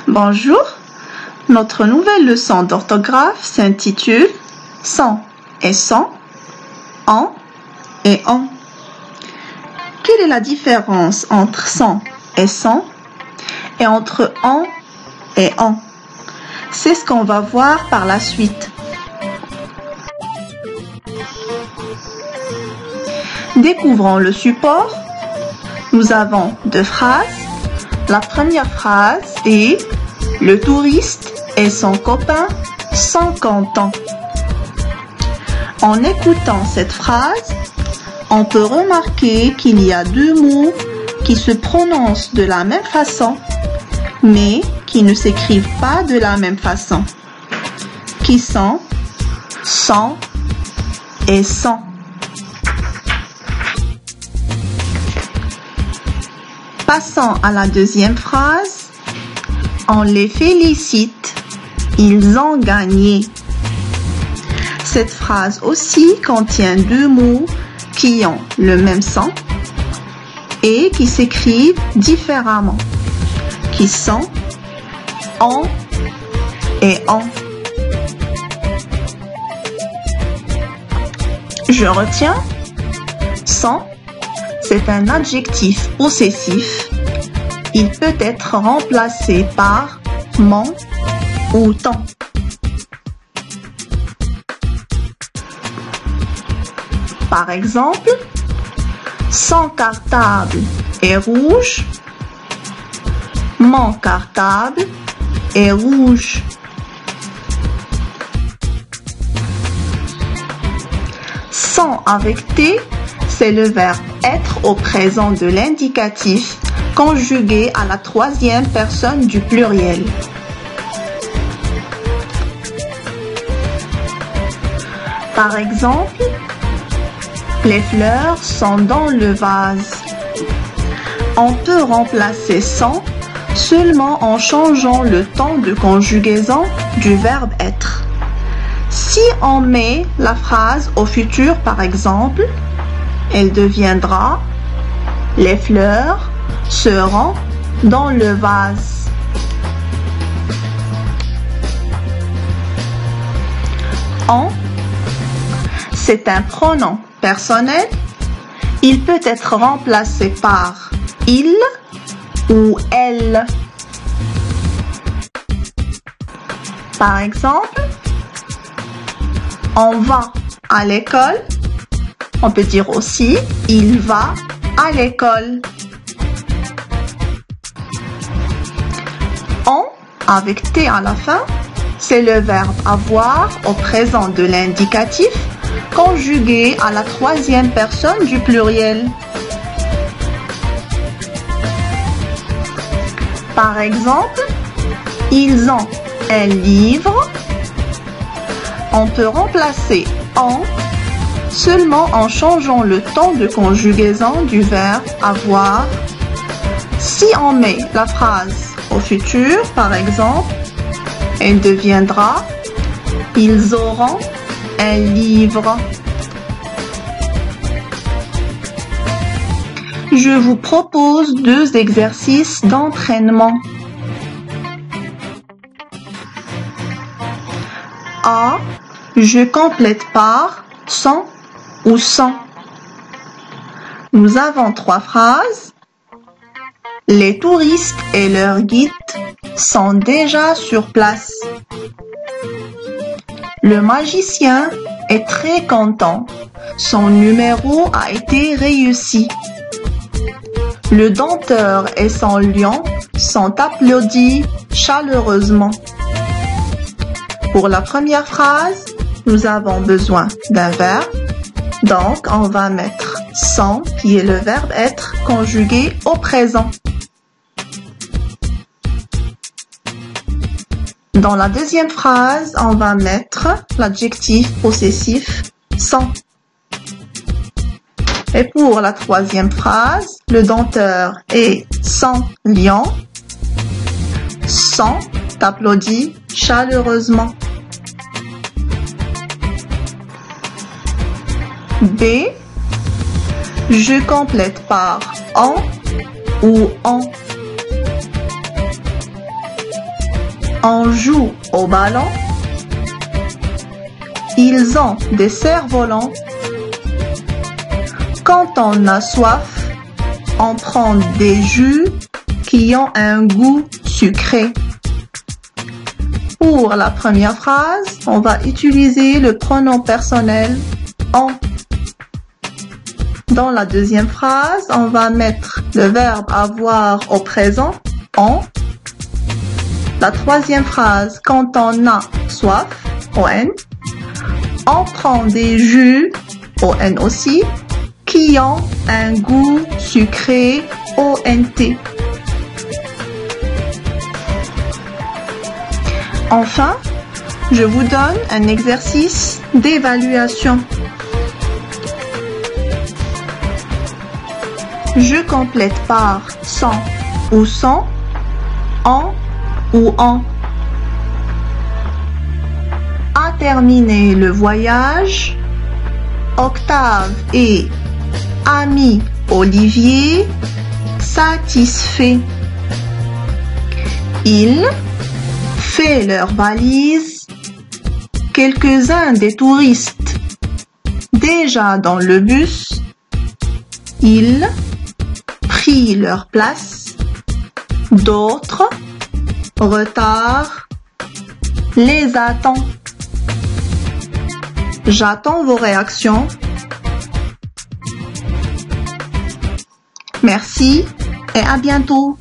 Bonjour, notre nouvelle leçon d'orthographe s'intitule « Sans et sans, en et en ». Quelle est la différence entre sans et sans et entre en et en? C'est ce qu'on va voir par la suite. Découvrons le support. Nous avons deux phrases. La première phrase est « Le touriste et son copain sont contents ». En écoutant cette phrase, on peut remarquer qu'il y a deux mots qui se prononcent de la même façon, mais qui ne s'écrivent pas de la même façon, qui sont sans et sans. Passons à la deuxième phrase. On les félicite, ils ont gagné. Cette phrase aussi contient deux mots qui ont le même son et qui s'écrivent différemment, qui sont en et en. Je retiens sans. C'est un adjectif possessif. Il peut être remplacé par mon ou ton. Par exemple, son cartable est rouge. Mon cartable est rouge. Sans avec T, c'est le verbe être au présent de l'indicatif conjugué à la troisième personne du pluriel. Par exemple, les fleurs sont dans le vase. On peut remplacer sans seulement en changeant le temps de conjugaison du verbe être. Si on met la phrase au futur, par exemple, elle deviendra « Les fleurs seront dans le vase ». En, c'est un pronom personnel. Il peut être remplacé par « il » ou « elle ». Par exemple, on va à l'école. On peut dire aussi « il va à l'école ». En, avec T à la fin, c'est le verbe avoir au présent de l'indicatif conjugué à la troisième personne du pluriel. Par exemple, ils ont un livre. On peut remplacer en seulement en changeant le temps de conjugaison du verbe avoir. Si on met la phrase au futur, par exemple, elle deviendra « Ils auront un livre ». Je vous propose deux exercices d'entraînement. A. Je complète par sans ou sans. Nous avons trois phrases. Les touristes et leur guide sont déjà sur place. Le magicien est très content. Son numéro a été réussi. Le dompteur et son lion sont applaudis chaleureusement. Pour la première phrase, nous avons besoin d'un verbe. Donc, on va mettre sans, qui est le verbe être, conjugué au présent. Dans la deuxième phrase, on va mettre l'adjectif possessif sans. Et pour la troisième phrase, le dompteur est sans lion, sont applaudis chaleureusement. B. Je complète par en ou en. On joue au ballon. Ils ont des cerfs-volants. Quand on a soif, on prend des jus qui ont un goût sucré. Pour la première phrase, on va utiliser le pronom personnel on. Dans la deuxième phrase, on va mettre le verbe avoir au présent, on. La troisième phrase, quand on a soif, on. On prend des jus, on aussi, qui ont un goût sucré, ont. Enfin, je vous donne un exercice d'évaluation. Je complète par sans ou sans, en ou en. A terminé le voyage, Octave et ami Olivier satisfait. Ils fait leur valise. Quelques-uns des touristes déjà dans le bus, ils pris leur place. D'autres, retard, les attend. J'attends vos réactions. Merci et à bientôt.